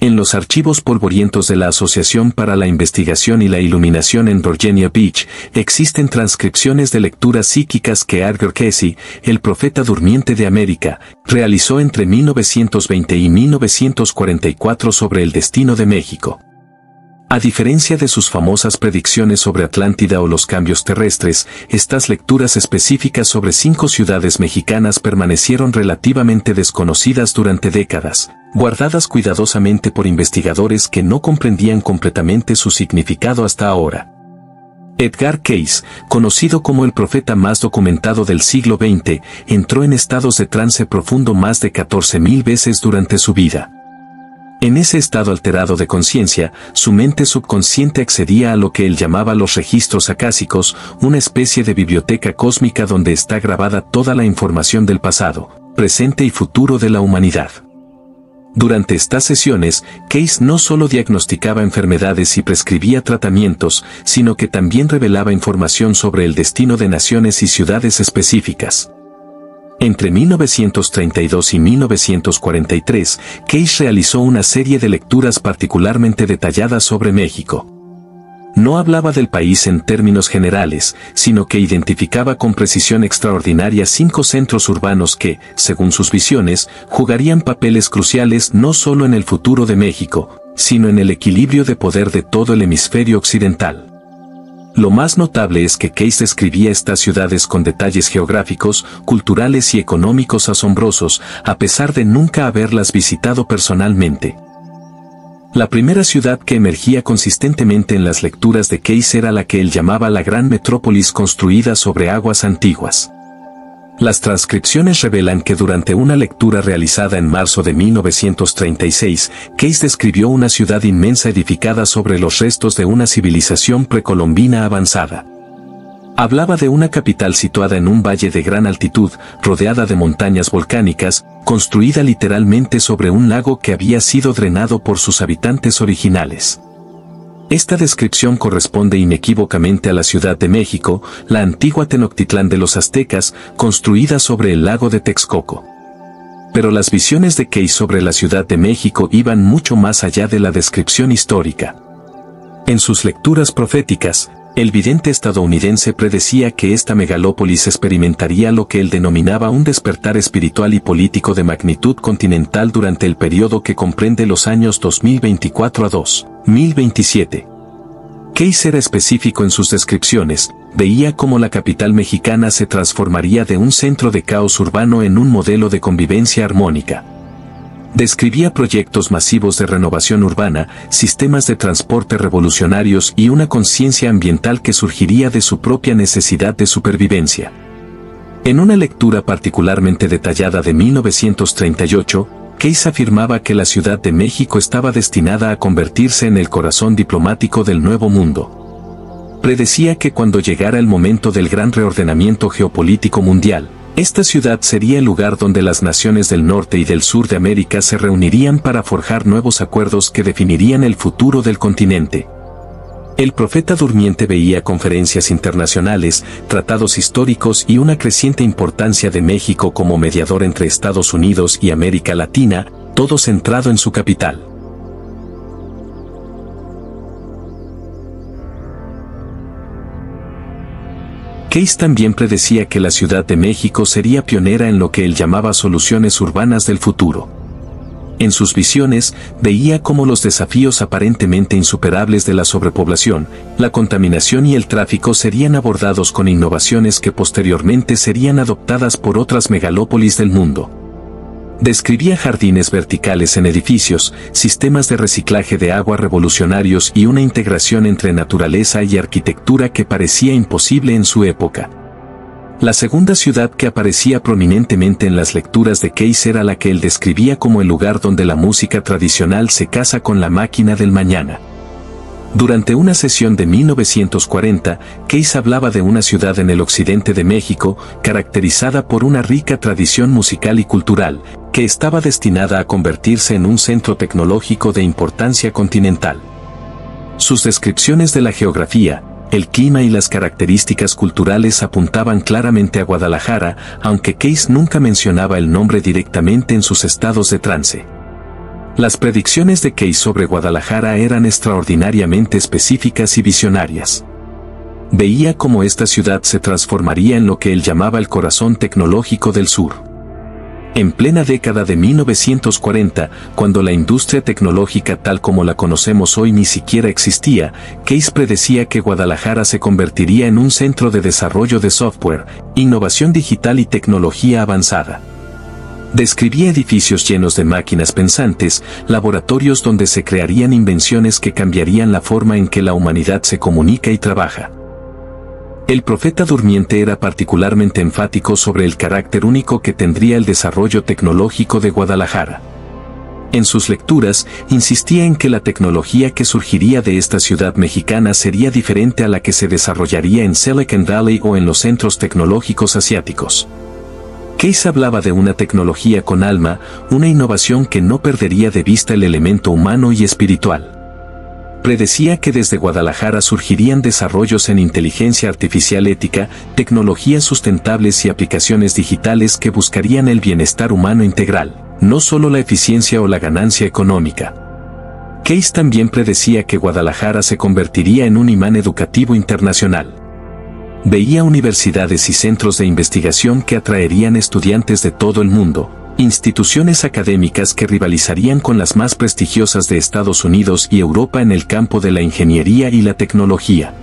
En los archivos polvorientos de la Asociación para la Investigación y la Iluminación en Virginia Beach, existen transcripciones de lecturas psíquicas que Edgar Cayce, el profeta durmiente de América, realizó entre 1920 y 1944 sobre el destino de México. A diferencia de sus famosas predicciones sobre Atlántida o los cambios terrestres, estas lecturas específicas sobre 5 ciudades mexicanas permanecieron relativamente desconocidas durante décadas, guardadas cuidadosamente por investigadores que no comprendían completamente su significado hasta ahora. Edgar Cayce, conocido como el profeta más documentado del siglo XX, entró en estados de trance profundo más de 14.000 veces durante su vida. En ese estado alterado de conciencia, su mente subconsciente accedía a lo que él llamaba los registros acásicos, una especie de biblioteca cósmica donde está grabada toda la información del pasado, presente y futuro de la humanidad. Durante estas sesiones, Cayce no solo diagnosticaba enfermedades y prescribía tratamientos, sino que también revelaba información sobre el destino de naciones y ciudades específicas. Entre 1932 y 1943, Cayce realizó una serie de lecturas particularmente detalladas sobre México. No hablaba del país en términos generales, sino que identificaba con precisión extraordinaria 5 centros urbanos que, según sus visiones, jugarían papeles cruciales no solo en el futuro de México, sino en el equilibrio de poder de todo el hemisferio occidental. Lo más notable es que Cayce describía estas ciudades con detalles geográficos, culturales y económicos asombrosos, a pesar de nunca haberlas visitado personalmente. La primera ciudad que emergía consistentemente en las lecturas de Cayce era la que él llamaba la gran metrópolis construida sobre aguas antiguas. Las transcripciones revelan que durante una lectura realizada en marzo de 1936, Cayce describió una ciudad inmensa edificada sobre los restos de una civilización precolombina avanzada. Hablaba de una capital situada en un valle de gran altitud, rodeada de montañas volcánicas, construida literalmente sobre un lago que había sido drenado por sus habitantes originales. Esta descripción corresponde inequívocamente a la Ciudad de México, la antigua Tenochtitlán de los aztecas, construida sobre el lago de Texcoco. Pero las visiones de Cayce sobre la Ciudad de México iban mucho más allá de la descripción histórica. En sus lecturas proféticas, el vidente estadounidense predecía que esta megalópolis experimentaría lo que él denominaba un despertar espiritual y político de magnitud continental durante el periodo que comprende los años 2024 a 2027. Cayce era específico en sus descripciones, veía cómo la capital mexicana se transformaría de un centro de caos urbano en un modelo de convivencia armónica. Describía proyectos masivos de renovación urbana, sistemas de transporte revolucionarios y una conciencia ambiental que surgiría de su propia necesidad de supervivencia. En una lectura particularmente detallada de 1938, Cayce afirmaba que la Ciudad de México estaba destinada a convertirse en el corazón diplomático del Nuevo Mundo. Predecía que cuando llegara el momento del gran reordenamiento geopolítico mundial, esta ciudad sería el lugar donde las naciones del norte y del sur de América se reunirían para forjar nuevos acuerdos que definirían el futuro del continente. El profeta durmiente veía conferencias internacionales, tratados históricos y una creciente importancia de México como mediador entre Estados Unidos y América Latina, todo centrado en su capital. Cayce también predecía que la Ciudad de México sería pionera en lo que él llamaba soluciones urbanas del futuro. En sus visiones, veía cómo los desafíos aparentemente insuperables de la sobrepoblación, la contaminación y el tráfico serían abordados con innovaciones que posteriormente serían adoptadas por otras megalópolis del mundo. Describía jardines verticales en edificios, sistemas de reciclaje de agua revolucionarios y una integración entre naturaleza y arquitectura que parecía imposible en su época. La segunda ciudad que aparecía prominentemente en las lecturas de Cayce era la que él describía como el lugar donde la música tradicional se casa con la máquina del mañana. Durante una sesión de 1940, Cayce hablaba de una ciudad en el occidente de México, caracterizada por una rica tradición musical y cultural, que estaba destinada a convertirse en un centro tecnológico de importancia continental. Sus descripciones de la geografía, el clima y las características culturales apuntaban claramente a Guadalajara, aunque Cayce nunca mencionaba el nombre directamente en sus estados de trance. Las predicciones de Case sobre Guadalajara eran extraordinariamente específicas y visionarias. Veía cómo esta ciudad se transformaría en lo que él llamaba el corazón tecnológico del sur. En plena década de 1940, cuando la industria tecnológica tal como la conocemos hoy ni siquiera existía, Case predecía que Guadalajara se convertiría en un centro de desarrollo de software, innovación digital y tecnología avanzada. Describía edificios llenos de máquinas pensantes, laboratorios donde se crearían invenciones que cambiarían la forma en que la humanidad se comunica y trabaja. El profeta durmiente era particularmente enfático sobre el carácter único que tendría el desarrollo tecnológico de Guadalajara. En sus lecturas, insistía en que la tecnología que surgiría de esta ciudad mexicana sería diferente a la que se desarrollaría en Silicon Valley o en los centros tecnológicos asiáticos. Case hablaba de una tecnología con alma, una innovación que no perdería de vista el elemento humano y espiritual. Predecía que desde Guadalajara surgirían desarrollos en inteligencia artificial ética, tecnologías sustentables y aplicaciones digitales que buscarían el bienestar humano integral, no solo la eficiencia o la ganancia económica. Case también predecía que Guadalajara se convertiría en un imán educativo internacional. Veía universidades y centros de investigación que atraerían estudiantes de todo el mundo, instituciones académicas que rivalizarían con las más prestigiosas de Estados Unidos y Europa en el campo de la ingeniería y la tecnología.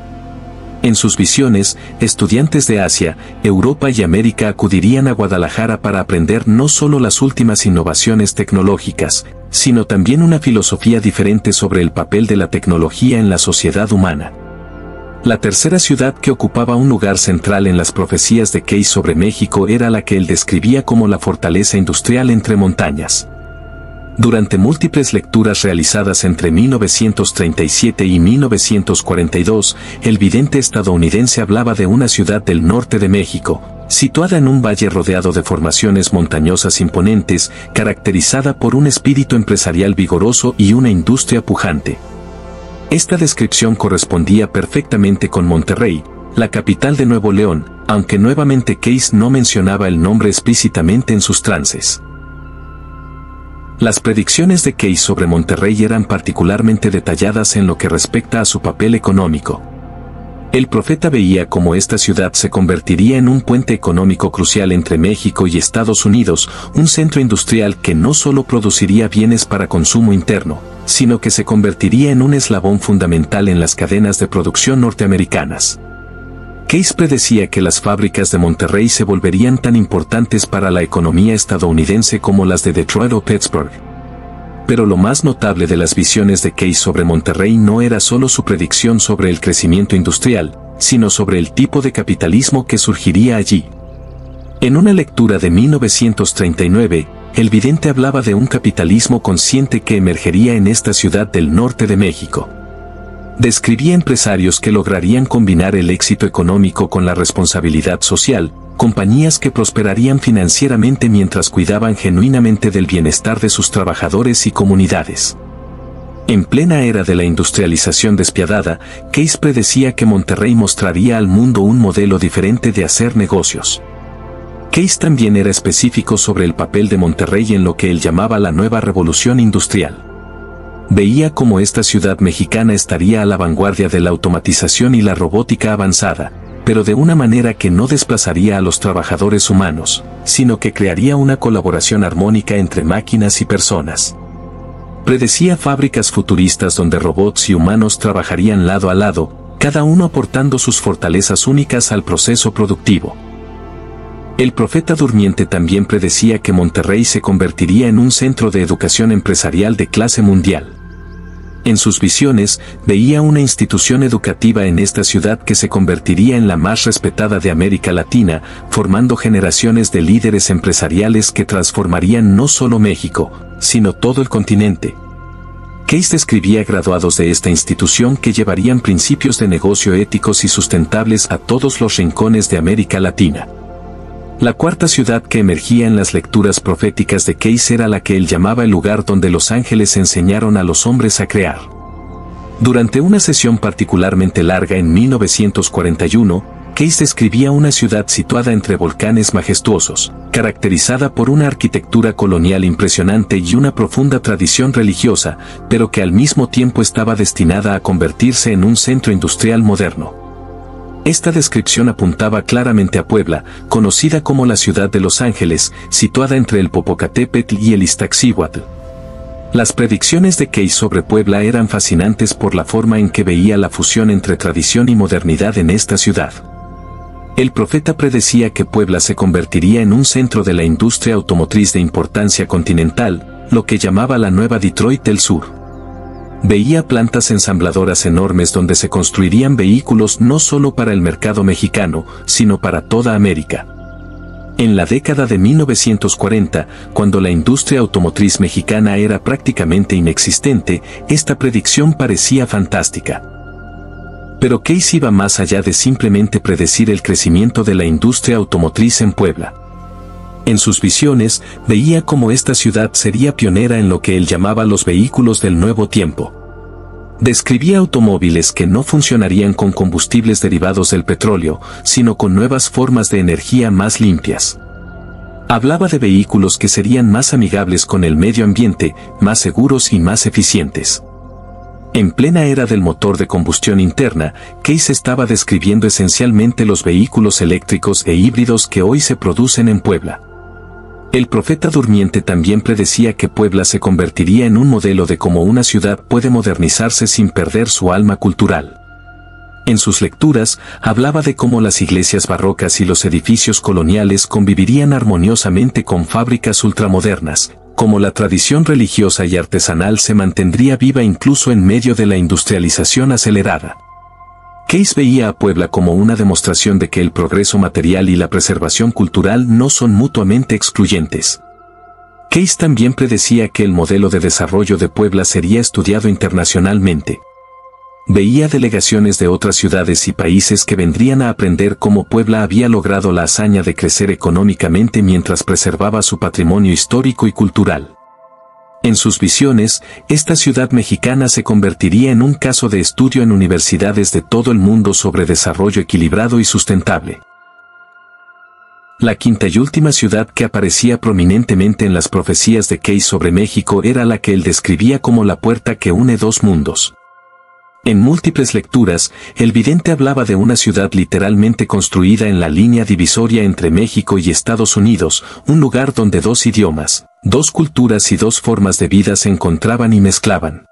En sus visiones, estudiantes de Asia, Europa y América acudirían a Guadalajara para aprender no solo las últimas innovaciones tecnológicas, sino también una filosofía diferente sobre el papel de la tecnología en la sociedad humana. La tercera ciudad que ocupaba un lugar central en las profecías de Case sobre México era la que él describía como la fortaleza industrial entre montañas. Durante múltiples lecturas realizadas entre 1937 y 1942, el vidente estadounidense hablaba de una ciudad del norte de México, situada en un valle rodeado de formaciones montañosas imponentes, caracterizada por un espíritu empresarial vigoroso y una industria pujante. Esta descripción correspondía perfectamente con Monterrey, la capital de Nuevo León, aunque nuevamente Case no mencionaba el nombre explícitamente en sus trances. Las predicciones de Case sobre Monterrey eran particularmente detalladas en lo que respecta a su papel económico. El profeta veía cómo esta ciudad se convertiría en un puente económico crucial entre México y Estados Unidos, un centro industrial que no solo produciría bienes para consumo interno, sino que se convertiría en un eslabón fundamental en las cadenas de producción norteamericanas. Case predecía que las fábricas de Monterrey se volverían tan importantes para la economía estadounidense como las de Detroit o Pittsburgh. Pero lo más notable de las visiones de Case sobre Monterrey no era solo su predicción sobre el crecimiento industrial, sino sobre el tipo de capitalismo que surgiría allí. En una lectura de 1939, el vidente hablaba de un capitalismo consciente que emergería en esta ciudad del norte de México. Describía empresarios que lograrían combinar el éxito económico con la responsabilidad social, compañías que prosperarían financieramente mientras cuidaban genuinamente del bienestar de sus trabajadores y comunidades. En plena era de la industrialización despiadada, Case predecía que Monterrey mostraría al mundo un modelo diferente de hacer negocios. Case también era específico sobre el papel de Monterrey en lo que él llamaba la nueva revolución industrial. Veía cómo esta ciudad mexicana estaría a la vanguardia de la automatización y la robótica avanzada, pero de una manera que no desplazaría a los trabajadores humanos, sino que crearía una colaboración armónica entre máquinas y personas. Predecía fábricas futuristas donde robots y humanos trabajarían lado a lado, cada uno aportando sus fortalezas únicas al proceso productivo. El profeta durmiente también predecía que Monterrey se convertiría en un centro de educación empresarial de clase mundial. En sus visiones, veía una institución educativa en esta ciudad que se convertiría en la más respetada de América Latina, formando generaciones de líderes empresariales que transformarían no solo México, sino todo el continente. Case describía graduados de esta institución que llevarían principios de negocio éticos y sustentables a todos los rincones de América Latina. La cuarta ciudad que emergía en las lecturas proféticas de Case era la que él llamaba el lugar donde los ángeles enseñaron a los hombres a crear. Durante una sesión particularmente larga en 1941, Case describía una ciudad situada entre volcanes majestuosos, caracterizada por una arquitectura colonial impresionante y una profunda tradición religiosa, pero que al mismo tiempo estaba destinada a convertirse en un centro industrial moderno. Esta descripción apuntaba claramente a Puebla, conocida como la ciudad de Los Ángeles, situada entre el Popocatépetl y el Iztaccíhuatl. Las predicciones de Case sobre Puebla eran fascinantes por la forma en que veía la fusión entre tradición y modernidad en esta ciudad. El profeta predecía que Puebla se convertiría en un centro de la industria automotriz de importancia continental, lo que llamaba la nueva Detroit del Sur. Veía plantas ensambladoras enormes donde se construirían vehículos no solo para el mercado mexicano, sino para toda América. En la década de 1940, cuando la industria automotriz mexicana era prácticamente inexistente, esta predicción parecía fantástica. Pero Case iba más allá de simplemente predecir el crecimiento de la industria automotriz en Puebla. En sus visiones, veía cómo esta ciudad sería pionera en lo que él llamaba los vehículos del nuevo tiempo. Describía automóviles que no funcionarían con combustibles derivados del petróleo, sino con nuevas formas de energía más limpias. Hablaba de vehículos que serían más amigables con el medio ambiente, más seguros y más eficientes. En plena era del motor de combustión interna, Case estaba describiendo esencialmente los vehículos eléctricos e híbridos que hoy se producen en Puebla. El profeta durmiente también predecía que Puebla se convertiría en un modelo de cómo una ciudad puede modernizarse sin perder su alma cultural. En sus lecturas, hablaba de cómo las iglesias barrocas y los edificios coloniales convivirían armoniosamente con fábricas ultramodernas, cómo la tradición religiosa y artesanal se mantendría viva incluso en medio de la industrialización acelerada. Case veía a Puebla como una demostración de que el progreso material y la preservación cultural no son mutuamente excluyentes. Case también predecía que el modelo de desarrollo de Puebla sería estudiado internacionalmente. Veía delegaciones de otras ciudades y países que vendrían a aprender cómo Puebla había logrado la hazaña de crecer económicamente mientras preservaba su patrimonio histórico y cultural. En sus visiones, esta ciudad mexicana se convertiría en un caso de estudio en universidades de todo el mundo sobre desarrollo equilibrado y sustentable. La quinta y última ciudad que aparecía prominentemente en las profecías de Case sobre México era la que él describía como la puerta que une dos mundos. En múltiples lecturas, el vidente hablaba de una ciudad literalmente construida en la línea divisoria entre México y Estados Unidos, un lugar donde dos idiomas, dos culturas y dos formas de vida se encontraban y mezclaban.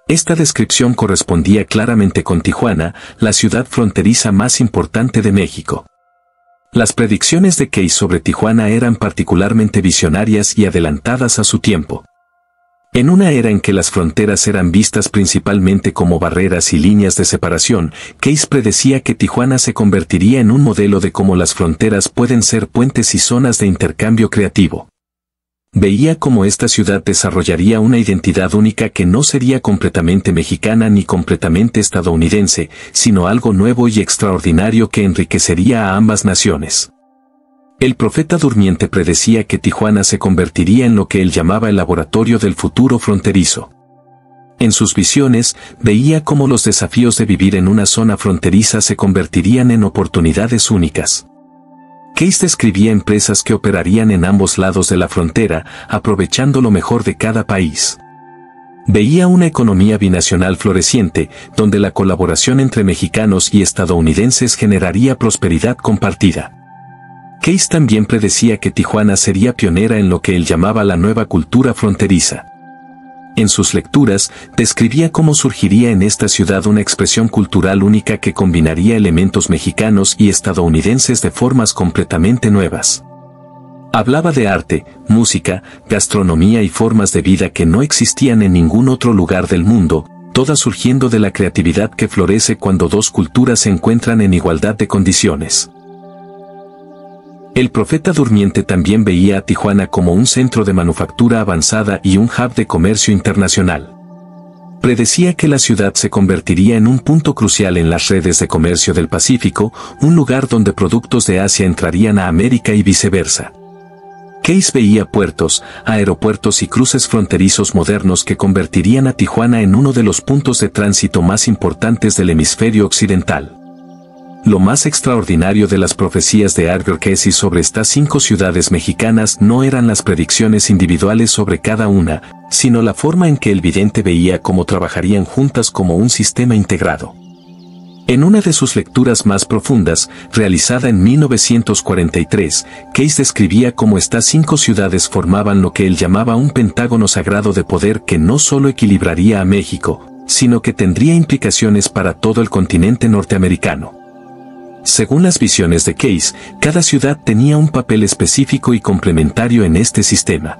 Esta descripción correspondía claramente con Tijuana, la ciudad fronteriza más importante de México. Las predicciones de Case sobre Tijuana eran particularmente visionarias y adelantadas a su tiempo. En una era en que las fronteras eran vistas principalmente como barreras y líneas de separación, Case predecía que Tijuana se convertiría en un modelo de cómo las fronteras pueden ser puentes y zonas de intercambio creativo. Veía cómo esta ciudad desarrollaría una identidad única que no sería completamente mexicana ni completamente estadounidense, sino algo nuevo y extraordinario que enriquecería a ambas naciones. El profeta durmiente predecía que Tijuana se convertiría en lo que él llamaba el laboratorio del futuro fronterizo. En sus visiones, veía cómo los desafíos de vivir en una zona fronteriza se convertirían en oportunidades únicas. Case describía empresas que operarían en ambos lados de la frontera, aprovechando lo mejor de cada país. Veía una economía binacional floreciente, donde la colaboración entre mexicanos y estadounidenses generaría prosperidad compartida. Case también predecía que Tijuana sería pionera en lo que él llamaba la nueva cultura fronteriza. En sus lecturas, describía cómo surgiría en esta ciudad una expresión cultural única que combinaría elementos mexicanos y estadounidenses de formas completamente nuevas. Hablaba de arte, música, gastronomía y formas de vida que no existían en ningún otro lugar del mundo, todas surgiendo de la creatividad que florece cuando dos culturas se encuentran en igualdad de condiciones. El profeta durmiente también veía a Tijuana como un centro de manufactura avanzada y un hub de comercio internacional. Predecía que la ciudad se convertiría en un punto crucial en las redes de comercio del Pacífico, un lugar donde productos de Asia entrarían a América y viceversa. Case veía puertos, aeropuertos y cruces fronterizos modernos que convertirían a Tijuana en uno de los puntos de tránsito más importantes del hemisferio occidental. Lo más extraordinario de las profecías de Edgar Cayce sobre estas 5 ciudades mexicanas no eran las predicciones individuales sobre cada una, sino la forma en que el vidente veía cómo trabajarían juntas como un sistema integrado. En una de sus lecturas más profundas, realizada en 1943, Cayce describía cómo estas 5 ciudades formaban lo que él llamaba un pentágono sagrado de poder que no solo equilibraría a México, sino que tendría implicaciones para todo el continente norteamericano. Según las visiones de Cayce, cada ciudad tenía un papel específico y complementario en este sistema.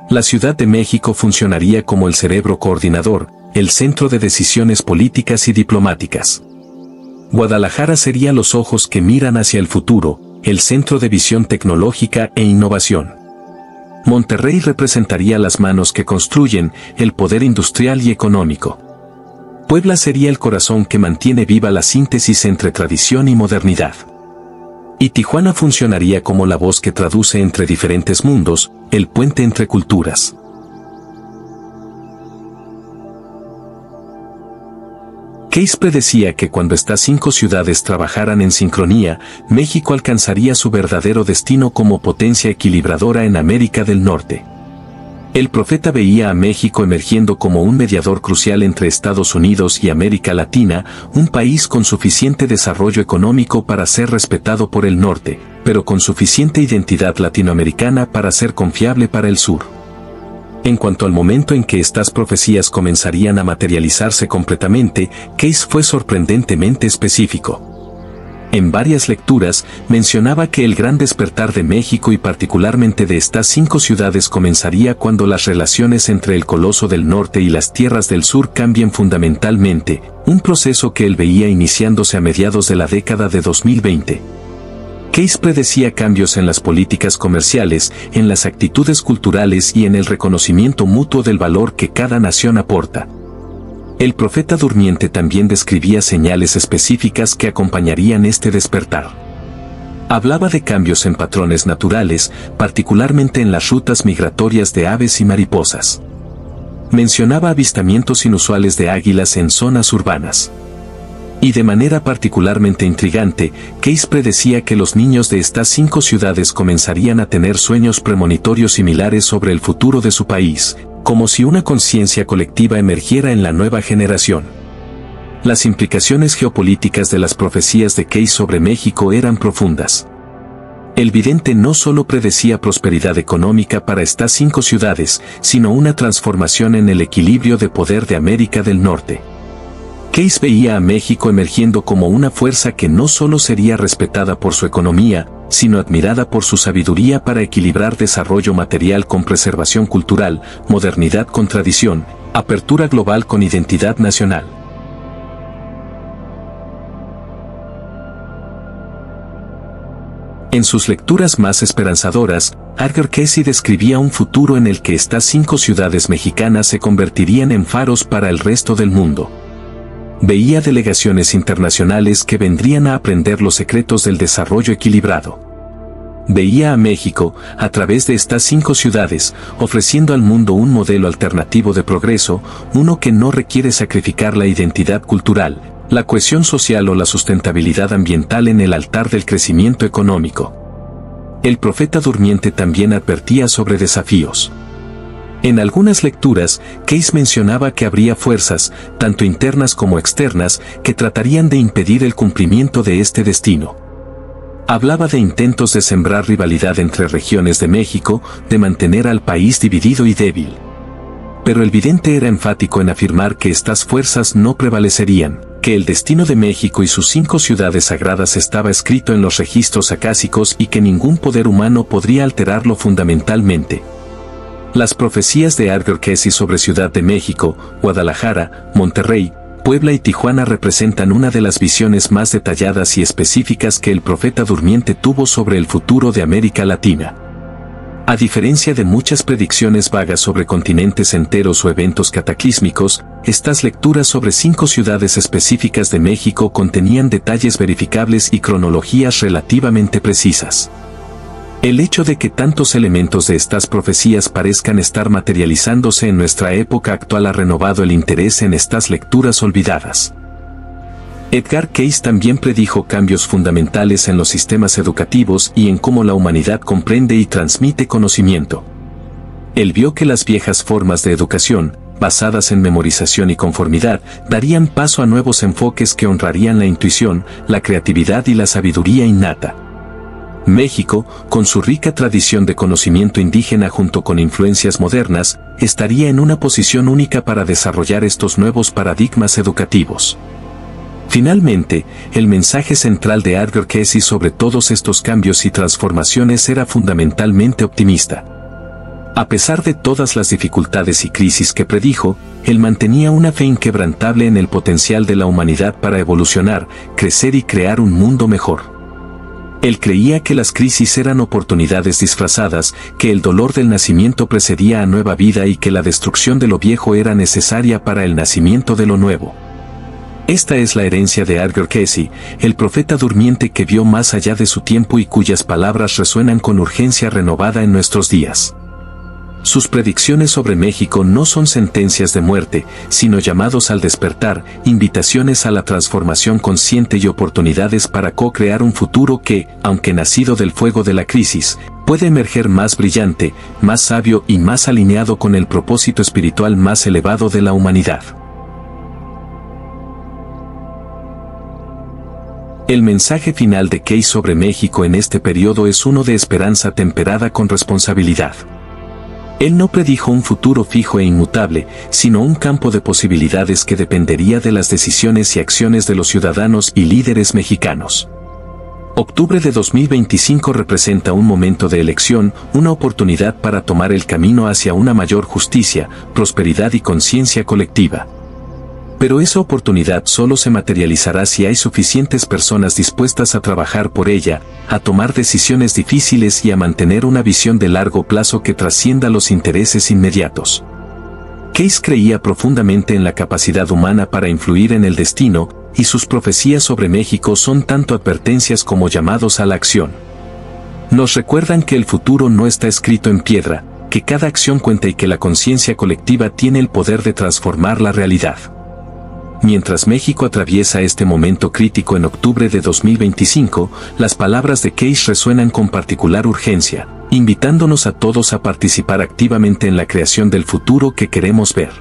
La Ciudad de México funcionaría como el cerebro coordinador, el centro de decisiones políticas y diplomáticas. Guadalajara sería los ojos que miran hacia el futuro, el centro de visión tecnológica e innovación. Monterrey representaría las manos que construyen el poder industrial y económico. Puebla sería el corazón que mantiene viva la síntesis entre tradición y modernidad. Y Tijuana funcionaría como la voz que traduce entre diferentes mundos, el puente entre culturas. Cayce predecía que cuando estas 5 ciudades trabajaran en sincronía, México alcanzaría su verdadero destino como potencia equilibradora en América del Norte. El profeta veía a México emergiendo como un mediador crucial entre Estados Unidos y América Latina, un país con suficiente desarrollo económico para ser respetado por el norte, pero con suficiente identidad latinoamericana para ser confiable para el sur. En cuanto al momento en que estas profecías comenzarían a materializarse completamente, Cayce fue sorprendentemente específico. En varias lecturas, mencionaba que el gran despertar de México y particularmente de estas 5 ciudades comenzaría cuando las relaciones entre el Coloso del Norte y las tierras del sur cambien fundamentalmente, un proceso que él veía iniciándose a mediados de la década de 2020. Cayce predecía cambios en las políticas comerciales, en las actitudes culturales y en el reconocimiento mutuo del valor que cada nación aporta. El profeta durmiente también describía señales específicas que acompañarían este despertar. Hablaba de cambios en patrones naturales, particularmente en las rutas migratorias de aves y mariposas. Mencionaba avistamientos inusuales de águilas en zonas urbanas. Y de manera particularmente intrigante, Cayce predecía que los niños de estas 5 ciudades comenzarían a tener sueños premonitorios similares sobre el futuro de su país, como si una conciencia colectiva emergiera en la nueva generación. Las implicaciones geopolíticas de las profecías de Cayce sobre México eran profundas. El vidente no solo predecía prosperidad económica para estas 5 ciudades, sino una transformación en el equilibrio de poder de América del Norte. Cayce veía a México emergiendo como una fuerza que no solo sería respetada por su economía, sino admirada por su sabiduría para equilibrar desarrollo material con preservación cultural, modernidad con tradición, apertura global con identidad nacional. En sus lecturas más esperanzadoras, Edgar Cayce describía un futuro en el que estas 5 ciudades mexicanas se convertirían en faros para el resto del mundo. Veía delegaciones internacionales que vendrían a aprender los secretos del desarrollo equilibrado. Veía a México, a través de estas 5 ciudades, ofreciendo al mundo un modelo alternativo de progreso, uno que no requiere sacrificar la identidad cultural, la cohesión social o la sustentabilidad ambiental en el altar del crecimiento económico. El profeta durmiente también advertía sobre desafíos. En algunas lecturas, Cayce mencionaba que habría fuerzas, tanto internas como externas, que tratarían de impedir el cumplimiento de este destino. Hablaba de intentos de sembrar rivalidad entre regiones de México, de mantener al país dividido y débil. Pero el vidente era enfático en afirmar que estas fuerzas no prevalecerían, que el destino de México y sus 5 ciudades sagradas estaba escrito en los registros acásicos y que ningún poder humano podría alterarlo fundamentalmente. Las profecías de Edgar Cayce sobre Ciudad de México, Guadalajara, Monterrey, Puebla y Tijuana representan una de las visiones más detalladas y específicas que el profeta durmiente tuvo sobre el futuro de América Latina. A diferencia de muchas predicciones vagas sobre continentes enteros o eventos cataclísmicos, estas lecturas sobre 5 ciudades específicas de México contenían detalles verificables y cronologías relativamente precisas. El hecho de que tantos elementos de estas profecías parezcan estar materializándose en nuestra época actual ha renovado el interés en estas lecturas olvidadas. Edgar Cayce también predijo cambios fundamentales en los sistemas educativos y en cómo la humanidad comprende y transmite conocimiento. Él vio que las viejas formas de educación, basadas en memorización y conformidad, darían paso a nuevos enfoques que honrarían la intuición, la creatividad y la sabiduría innata. México, con su rica tradición de conocimiento indígena junto con influencias modernas, estaría en una posición única para desarrollar estos nuevos paradigmas educativos. Finalmente, el mensaje central de Edgar Cayce sobre todos estos cambios y transformaciones era fundamentalmente optimista. A pesar de todas las dificultades y crisis que predijo, él mantenía una fe inquebrantable en el potencial de la humanidad para evolucionar, crecer y crear un mundo mejor. Él creía que las crisis eran oportunidades disfrazadas, que el dolor del nacimiento precedía a nueva vida y que la destrucción de lo viejo era necesaria para el nacimiento de lo nuevo. Esta es la herencia de Edgar Cayce, el profeta durmiente que vio más allá de su tiempo y cuyas palabras resuenan con urgencia renovada en nuestros días. Sus predicciones sobre México no son sentencias de muerte, sino llamados al despertar, invitaciones a la transformación consciente y oportunidades para co-crear un futuro que, aunque nacido del fuego de la crisis, puede emerger más brillante, más sabio y más alineado con el propósito espiritual más elevado de la humanidad. El mensaje final de Cayce sobre México en este periodo es uno de esperanza temperada con responsabilidad. Él no predijo un futuro fijo e inmutable, sino un campo de posibilidades que dependería de las decisiones y acciones de los ciudadanos y líderes mexicanos. Octubre de 2025 representa un momento de elección, una oportunidad para tomar el camino hacia una mayor justicia, prosperidad y conciencia colectiva. Pero esa oportunidad solo se materializará si hay suficientes personas dispuestas a trabajar por ella, a tomar decisiones difíciles y a mantener una visión de largo plazo que trascienda los intereses inmediatos. Cayce creía profundamente en la capacidad humana para influir en el destino, y sus profecías sobre México son tanto advertencias como llamados a la acción. Nos recuerdan que el futuro no está escrito en piedra, que cada acción cuenta y que la conciencia colectiva tiene el poder de transformar la realidad. Mientras México atraviesa este momento crítico en octubre de 2025, las palabras de Cayce resuenan con particular urgencia, invitándonos a todos a participar activamente en la creación del futuro que queremos ver.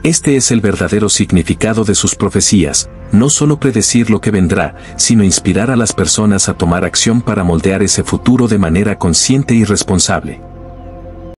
Este es el verdadero significado de sus profecías, no solo predecir lo que vendrá, sino inspirar a las personas a tomar acción para moldear ese futuro de manera consciente y responsable.